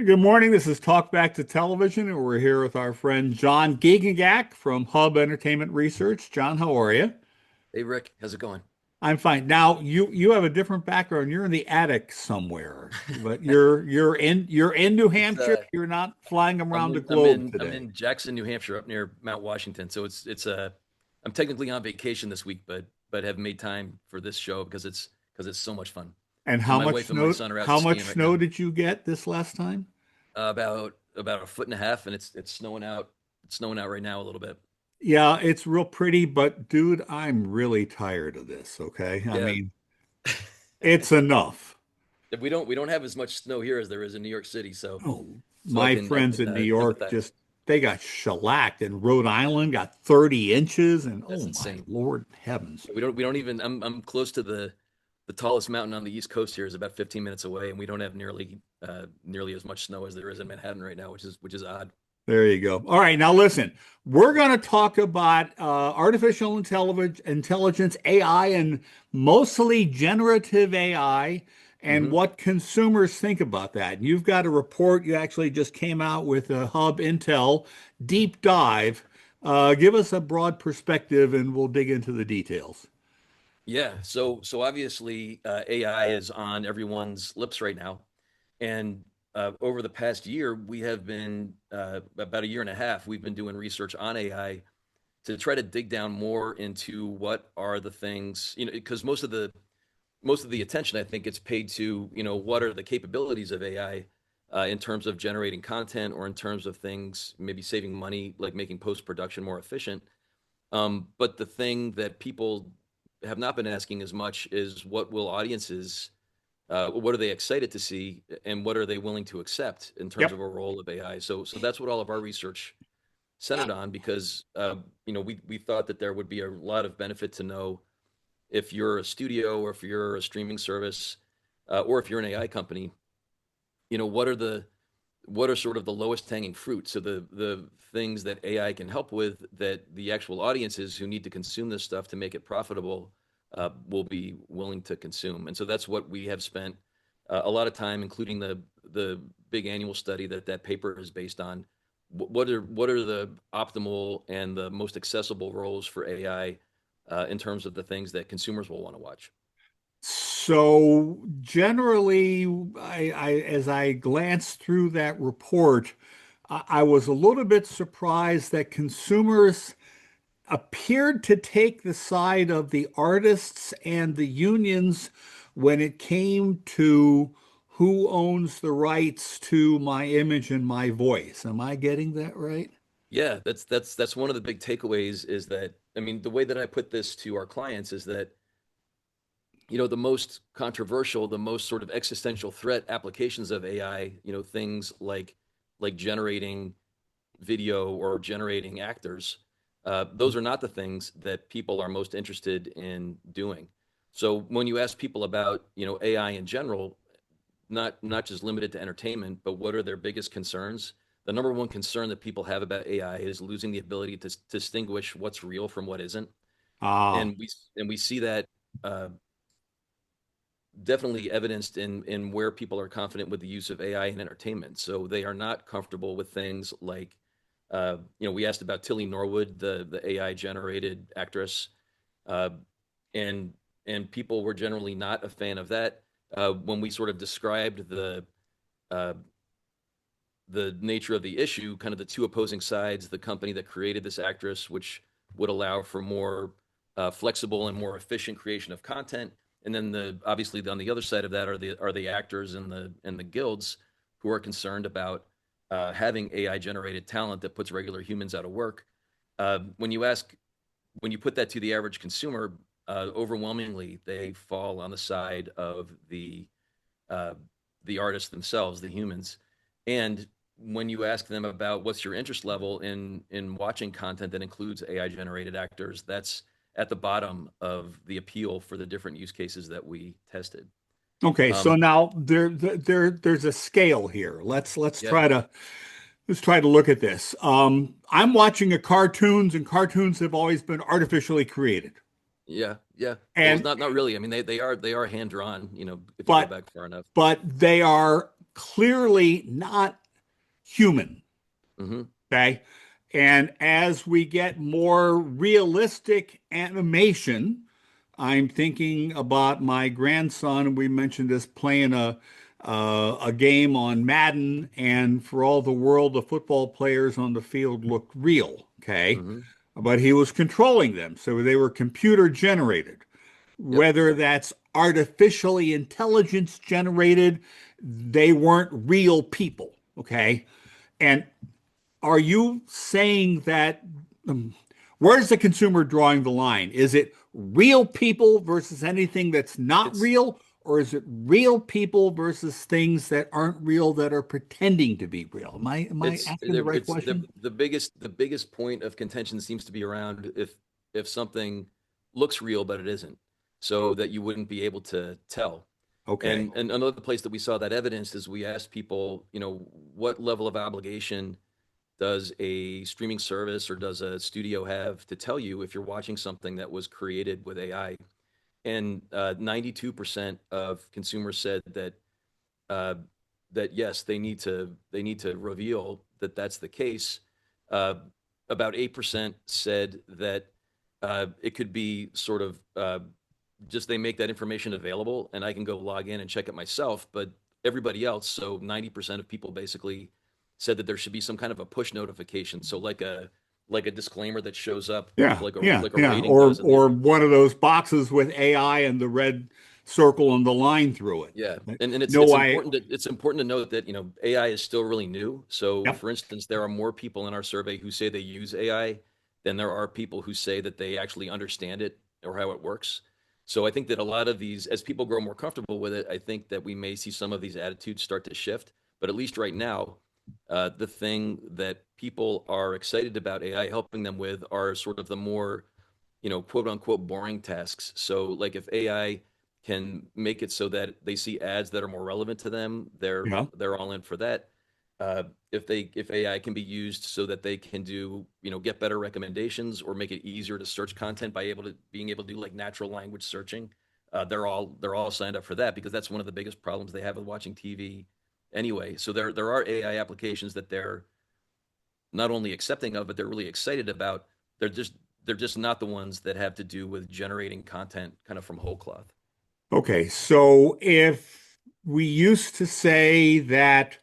Good morning. This is Talk Back to Television, and we're here with our friend John Giegengack from Hub Entertainment Research. John, how are you? Hey Rick, how's it going? I'm fine. Now, you have a different background. You're in the attic somewhere, but you're in New It's Hampshire. You're not flying I'm around the in I'm globe in I'm today. in Jackson, New Hampshire, up near Mount Washington. So I'm technically on vacation this week, but have made time for this show because it's so much fun. And And how my much wife and my snow? son are out How much skiing right snow now. did you get this last time? About a foot and a half, and it's snowing out. It's snowing out right now a little bit. Yeah, it's real pretty, but dude, I'm really tired of this. Okay, I Yeah. mean, it's enough. We don't have as much snow here as there is in New York City, Oh, so I my can I friends can in New York empathize. just they got shellacked, and Rhode Island got 30 inches, and That's oh my insane. Lord heavens. Yeah, we don't even I'm close to the tallest mountain on the East Coast here is about 15 minutes away, and we don't have nearly as much snow as there is in Manhattan right now, which is odd. There you go. All right, now listen, we're going to talk about artificial intelligence, AI, and mostly generative AI, and Hmm. what consumers think about that. And you've got a report you actually just came out with a Hub Intel deep dive. Give us a broad perspective, and we'll dig into the details. Yeah, so obviously AI is on everyone's lips right now, and over the past year, we have been about a year and a half, we've been doing research on AI to try to dig down more into what are the things, because most of the attention I think gets paid to, what are the capabilities of AI in terms of generating content or in terms of things maybe saving money, like making post production more efficient. But the thing that people have not been asking as much is what are they excited to see, and what are they willing to accept in terms Yep. of a role of AI? So that's what all of our research centered on because we thought that there would be a lot of benefit to know if you're a studio or if you're a streaming service or if you're an AI company, what are sort of the lowest hanging fruit? So the things that AI can help with that the actual audiences who need to consume this stuff to make it profitable will be willing to consume. And so that's what we have spent a lot of time, including the big annual study that paper is based on. What are the optimal and the most accessible roles for AI in terms of the things that consumers will want to watch? So generally, as I glanced through that report, I was a little bit surprised that consumers appeared to take the side of the artists and the unions when it came to who owns the rights to my image and my voice. Am I getting that right? Yeah, that's one of the big takeaways is that, I mean, the way that I put this to our clients is that, the most controversial, the most sort of existential threat applications of AI, things like generating video or generating actors, those are not the things that people are most interested in doing. So when you ask people about, AI in general, not just limited to entertainment, but what are their biggest concerns? The number one concern that people have about AI is losing the ability to distinguish what's real from what isn't, Ah, and we see that uh, definitely evidenced in where people are confident with the use of AI in entertainment. So they are not comfortable with things like, we asked about Tilly Norwood, the AI generated actress, uh, and and people were generally not a fan of that. When we sort of described uh, the nature of the issue, kind of the two opposing sides, the company that created this actress, which would allow for more flexible and more efficient creation of content, and then obviously on the other side of that are the actors and the guilds who are concerned about having AI generated talent that puts regular humans out of work. When you put that to the average consumer, overwhelmingly they fall on the side of uh, the artists themselves, the humans. And when you ask them about what's your interest level in watching content that includes AI generated actors, that's at the bottom of the appeal for the different use cases that we tested. okay. So Um, now there's a scale here. Let's yeah, try to look at this. I'm watching a cartoons, and cartoons have always been artificially created. yeah, yeah. Well, it's And not really. I mean, they are hand drawn. If you go but back far enough. but they are clearly not human. Hmm. Okay. And as we get more realistic animation, I'm thinking about my grandson. We mentioned this playing a game on Madden, and for all the world, the football players on the field looked real. Okay. Hmm. But he was controlling them. So they were computer generated. Yep. Whether that's artificially intelligence generated, they weren't real people. Okay. And are you saying that where's the consumer drawing the line? Is it real people versus anything that's not It's real, or is it real people versus things that aren't real that are pretending to be real? Am I asking the right it's question? the biggest point of contention seems to be around if something looks real but it isn't, so that you wouldn't be able to tell. Okay. And another place that we saw that evidence is we asked people, what level of obligation does a streaming service or does a studio have to tell you if you're watching something that was created with AI? And 92% of consumers said uh, that yes, they need to reveal that that's the case. Uh, about 8% said that it could be sort of just they make that information available and I can go log in and check it myself. But everybody else, so 90% of people basically said that there should be some kind of a push notification. So like a disclaimer that shows up Yeah, yeah, like a yeah. rating Or does in the or one of those boxes with AI and the red circle and the line through it. Yeah, Like, and no, I. it's important to note that AI is still really new. So, Yep. for instance, there are more people in our survey who say they use AI than there are people who say that they actually understand it or how it works. So, I think that a lot of these, as people grow more comfortable with it, I think that we may see some of these attitudes start to shift. But at least right now, the thing that people are excited about AI helping them with are sort of the more quote unquote boring tasks. So like if AI can make it so that they see ads that are more relevant to them, Yeah. they're all in for that. If AI can be used so that they can do get better recommendations or make it easier to search content by being able to do like natural language searching, they're all signed up for that because that's one of the biggest problems they have with watching TV anyway. So there are AI applications that they're not only accepting of, but they're really excited about. They're just they're just not the ones that have to do with generating content kind of from whole cloth. Okay. So if we used to say that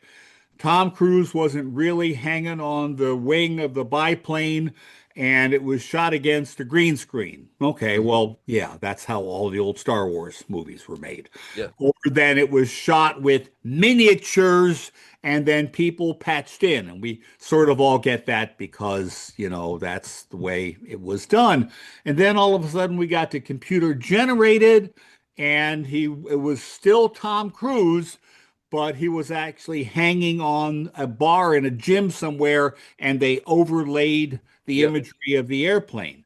Tom Cruise wasn't really hanging on the wing of the biplane and it was shot against a green screen. Okay, Hmm. well, yeah, that's how all the old Star Wars movies were made. Yeah, Or then it was shot with miniatures and then people patched in. And we sort of all get that because, that's the way it was done. And then all of a sudden we got to computer generated and it was still Tom Cruise, but he was actually hanging on a bar in a gym somewhere and they overlaid the yeah. imagery of the airplane.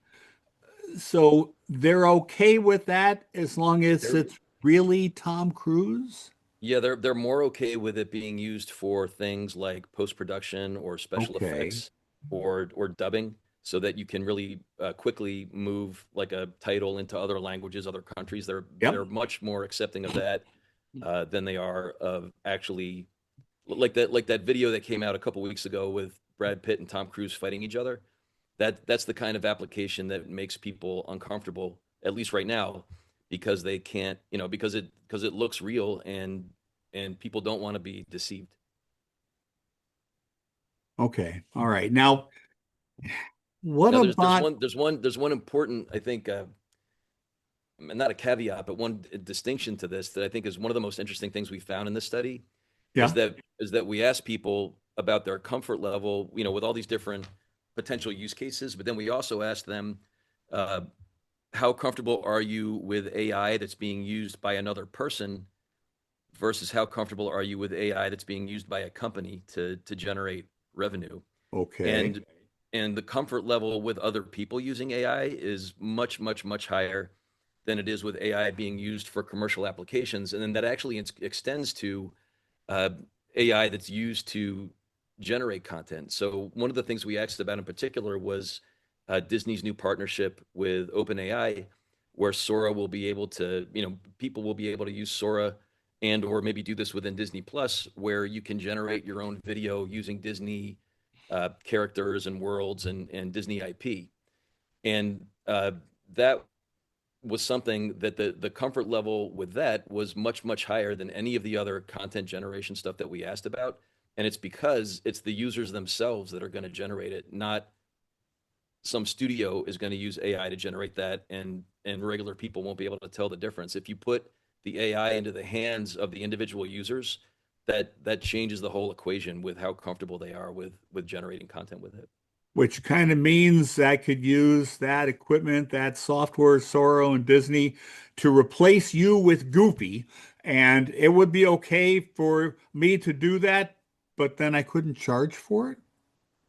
So they're okay with that as long as They're it's really Tom Cruise? yeah, they're more okay with it being used for things like post-production or special Okay. effects or dubbing, so that you can really quickly move like a title into other languages, other countries. They're Yep. much more accepting of that than they are of actually like that video that came out a couple weeks ago with Brad Pitt and Tom Cruise fighting each other. That's the kind of application that makes people uncomfortable, at least right now, because they can't, because it looks real and people don't want to be deceived. Okay. All right. Now, what Now there's about, one there's one there's one important, I think, not a caveat, but one distinction to this that I think is one of the most interesting things we found in this study is yeah, that we asked people about their comfort level, with all these different potential use cases, but then we also asked them, uh, how comfortable are you with AI that's being used by another person versus how comfortable are you with AI that's being used by a company to generate revenue? okay. And the comfort level with other people using AI is much, much, much higher than it is with AI being used for commercial applications. And then that actually extends to uh, AI that's used to generate content. So one of the things we asked about in particular was Disney's new partnership with OpenAI, where Sora will be able to, people will be able to use Sora and or maybe do this within Disney Plus, where you can generate your own video using Disney characters and worlds and Disney IP. And that was something that the comfort level with that was much higher than any of the other content generation stuff that we asked about. And it's because it's the users themselves that are going to generate it, not some studio is going to use AI to generate that, and regular people won't be able to tell the difference. If you put the AI into the hands of the individual users, that changes the whole equation with how comfortable they are with generating content with it. which kind of means I could use that equipment, that software, Sora and Disney, to replace you with Goofy, and it would be okay for me to do that, but then I couldn't charge for it.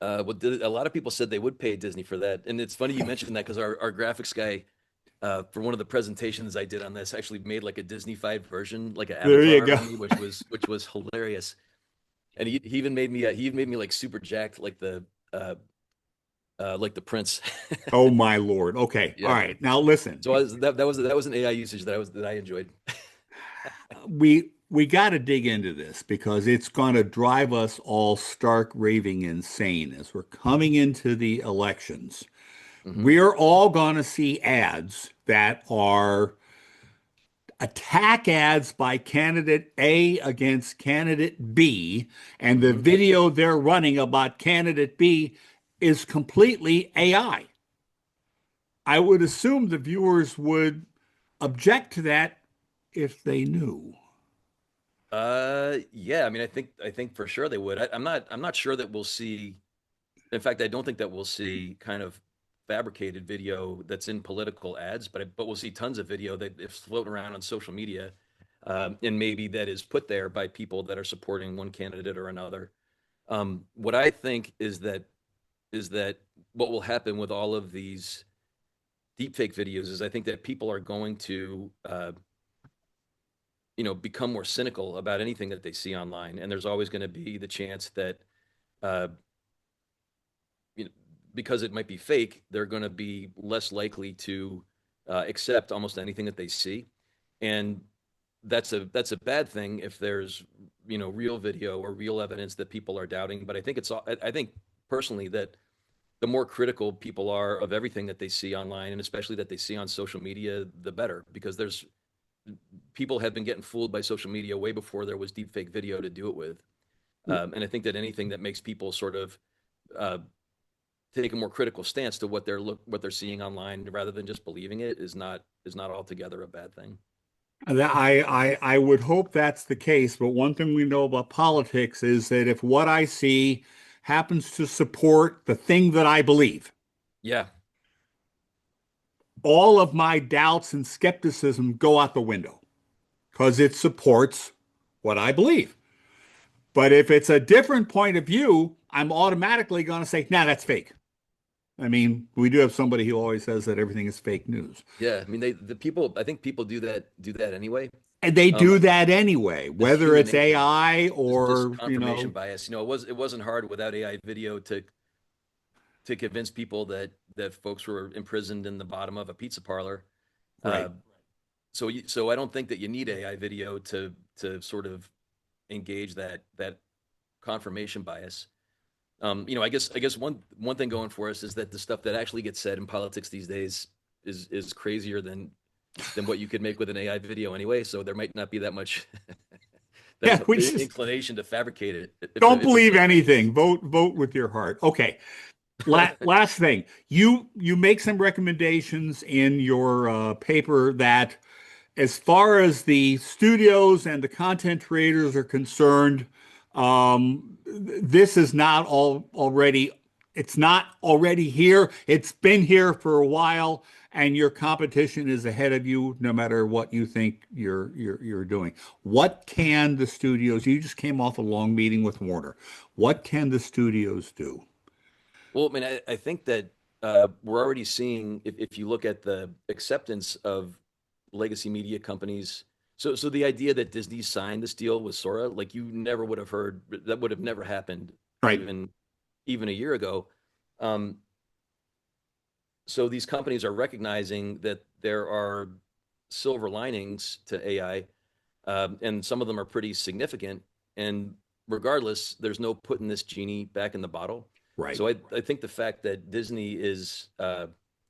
A lot of people said they would pay Disney for that, and it's funny you mentioned that because our graphics guy for one of the presentations I did on this actually made like a Disney-fied version, like an There you avatar go. of me, which was hilarious. And he even made me like super jacked, like the prince. Oh my Lord. Okay. All Yeah. right. Now listen, So that was an AI usage that I enjoyed. we got to dig into this because it's going to drive us all stark raving insane as we're coming into the elections. Hmm. We're all going to see ads that are attack ads by candidate A against candidate B, and the Hmm. video they're running about candidate B is completely AI. I would assume the viewers would object to that if they knew. Yeah. I mean, I think for sure they would. I'm not sure that we'll see. In fact, I don't think that we'll see kind of fabricated video that's in political ads, but we'll see tons of video that is floating around on social media, and maybe that is put there by people that are supporting one candidate or another. What I think is that what will happen with all of these deepfake videos is I think that people are going to become more cynical about anything that they see online, and there's always going to be the chance that uh, you know, because it might be fake, they're going to be less likely to accept almost anything that they see, and that's a bad thing if there's real video or real evidence that people are doubting. But I think personally that the more critical people are of everything that they see online, and especially that they see on social media, the better, because there's people have been getting fooled by social media way before there was deepfake video to do it with. And I think that anything that makes people sort of uh, take a more critical stance to what they're seeing online rather than just believing it is not altogether a bad thing. I would hope that's the case, but one thing we know about politics is that if what I see happens to support the thing that I believe, Yeah, all of my doubts and skepticism go out the window because it supports what I believe. But if it's a different point of view, I'm automatically going to say, nah, that's fake. I mean, we do have somebody who always says that everything is fake news. yeah. I mean, the people. I think people do that anyway. And they Um, do that anyway, it's whether human it's nature. AI This just or, confirmation bias. It wasn't hard without AI video to convince people that folks were imprisoned in the bottom of a pizza parlor. Uh, right. so I don't think that you need AI video to sort of engage that confirmation bias. I guess one thing going for us is that the stuff that actually gets said in politics these days is crazier than what you could make with an AI video anyway. So there might not be that much Yeah, we that just inclination to fabricate it don't if the believe stuff makes sense. anything. Vote with your heart. Okay. Last thing, you make some recommendations in your paper that, as far as the studios and the content creators are concerned, this is not already. It's not already here. It's been here for a while, and your competition is ahead of you, no matter what you think you're doing. What can the studios? You just came off a long meeting with Warner. What can the studios do? Well, I mean, I think that we're already seeing if you look at the acceptance of legacy media companies. So the idea that Disney signed this deal with Sora, like you never would have heard that would have never happened Right. even a year ago. Um, so these companies are recognizing that there are silver linings to AI, and some of them are pretty significant. And regardless, there's no putting this genie back in the bottle. Right. So I think the fact that Disney is, I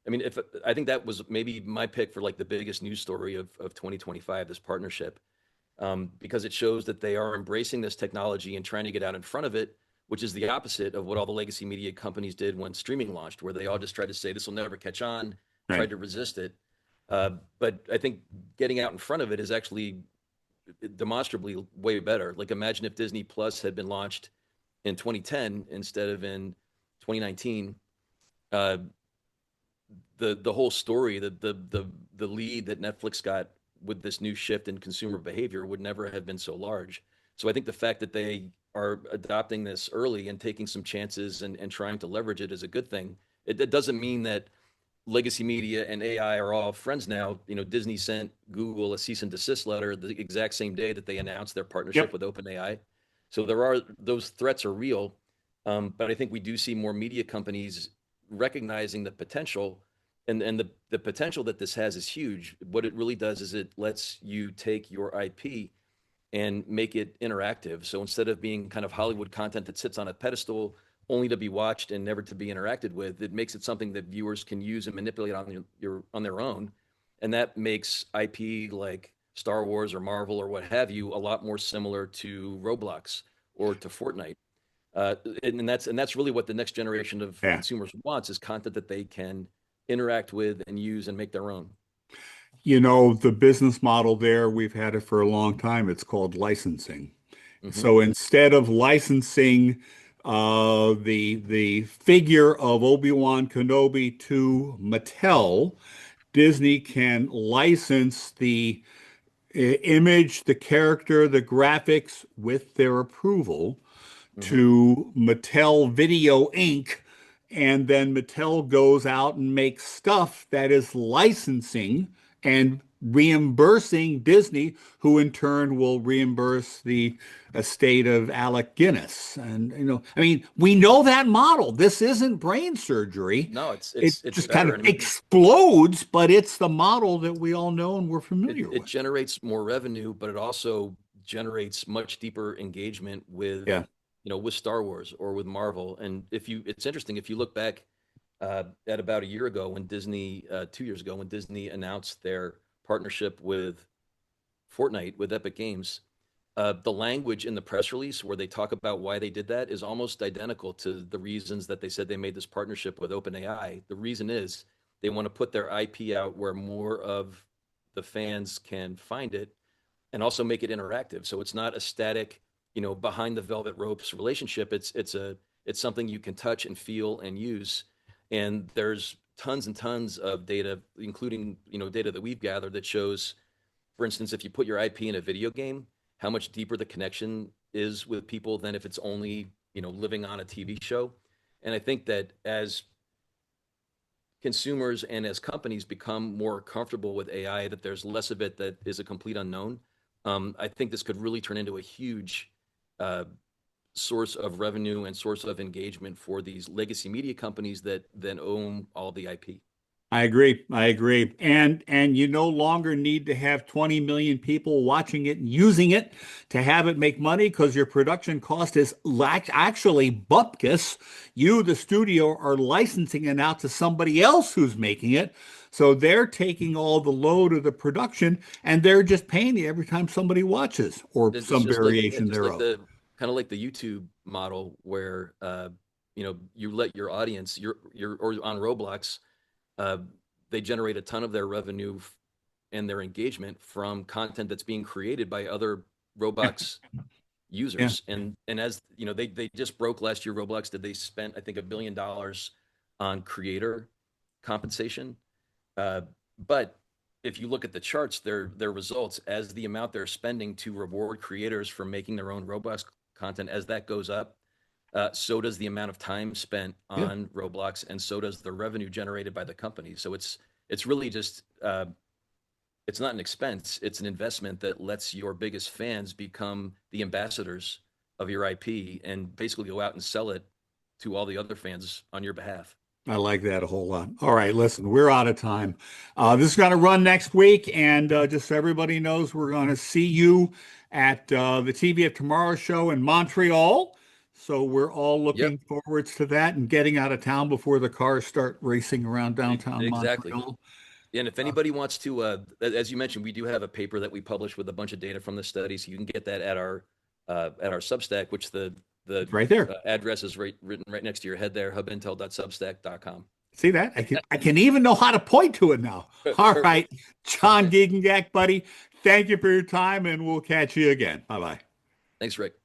mean, if I think that was maybe my pick for like the biggest news story of 2025, this partnership, because it shows that they are embracing this technology and trying to get out in front of it, which is the opposite of what all the legacy media companies did when streaming launched, where they all just tried to say this will never catch on, Right. tried to resist it. But I think getting out in front of it is actually demonstrably way better. Like imagine if Disney Plus had been launched in 2010 instead of in 2019. Uh, the whole story, the lead that Netflix got with this new shift in consumer behavior would never have been so large. So I think the fact that they are adopting this early and taking some chances and trying to leverage it is a good thing. It doesn't mean that legacy media and AI are all friends now. You know, Disney sent Google a cease and desist letter the exact same day that they announced their partnership Yep. with OpenAI. So there are those threats are real, but I think we do see more media companies recognizing the potential, and the potential that this has is huge. What it really does is it lets you take your IP and make it interactive. So instead of being kind of Hollywood content that sits on a pedestal only to be watched and never to be interacted with, it makes it something that viewers can use and manipulate on their own, and that makes IP like Star Wars or Marvel or what have you a lot more similar to Roblox or to Fortnite. And that's really what the next generation of Yeah. consumers wants is content that they can interact with and use and make their own. You know, the business model there, we've had it for a long time. It's called licensing. Hmm. So instead of licensing the figure of Obi-Wan Kenobi to Mattel, Disney can license the image, the character, the graphics with their approval Hmm. to Mattel Video Inc. And then Mattel goes out and makes stuff that is licensing and reimbursing Disney, who in turn will reimburse the estate of Alec Guinness. And, you know, I mean, we know that model. This isn't brain surgery. No, it's It it's it's just kind better. of And I mean, explodes, but it's the model that we all know and we're it, familiar it with. generates more revenue, but it also generates much deeper engagement with, Yeah. with Star Wars or with Marvel. And it's interesting if you look back at about a year ago when Disney, 2 years ago when Disney announced their partnership with Fortnite with Epic Games. The language in the press release where they talk about why they did that is almost identical to the reasons that they said they made this partnership with OpenAI. The reason is they want to put their IP out where more of the fans can find it and also make it interactive. So it's not a static, behind the velvet ropes relationship. It's something you can touch and feel and use. And there's tons and tons of data, including data that we've gathered that shows, for instance, if you put your IP in a video game, how much deeper the connection is with people than if it's only, living on a TV show. And I think that as consumers and as companies become more comfortable with AI, that there's less of it that is a complete unknown. I think this could really turn into a huge uh, source of revenue and source of engagement for these legacy media companies that then own all the IP. I agree. I agree. And you no longer need to have 20 million people watching it and using it to have it make money because your production cost is actually bupkis. You, the studio, are licensing it out to somebody else who's making it. So they're taking all the load of the production and they're just paying you every time somebody watches or It's some just like yeah, variation just like thereof. the kind of like the YouTube model where you let your audience your or on Roblox uh, they generate a ton of their revenue and their engagement from content that's being created by other Yeah. Roblox Yeah. users. And as they just broke last year. Roblox did they spent I think $1 billion on creator compensation. Uh, but if you look at the charts, their results as the amount they're spending to reward creators for making their own Roblox content, as that goes up, so does the amount of time spent Yeah. on Roblox, and so does the revenue generated by the company. So it's really just it's not an expense; it's an investment that lets your biggest fans become the ambassadors of your IP and basically go out and sell it to all the other fans on your behalf. I like that a whole lot. All right, listen, we're out of time. This is going to run next week, and just so everybody knows, we're going to see you at the TV of Tomorrow show in Montreal. So we're all Yep. looking forwards to that and getting out of town before the cars start racing around downtown Exactly. Montreal. And if Uh, anybody wants to, as you mentioned, we do have a paper that we publish with a bunch of data from the study, so you can get that at our Substack, which the it's right there. address is written right next to your head there, hubintel.substack.com. See that? I can even know how to point to it now. All right, Perfect. John Giegengack, buddy. Thank you for your time, and we'll catch you again. Bye bye. Thanks, Rick.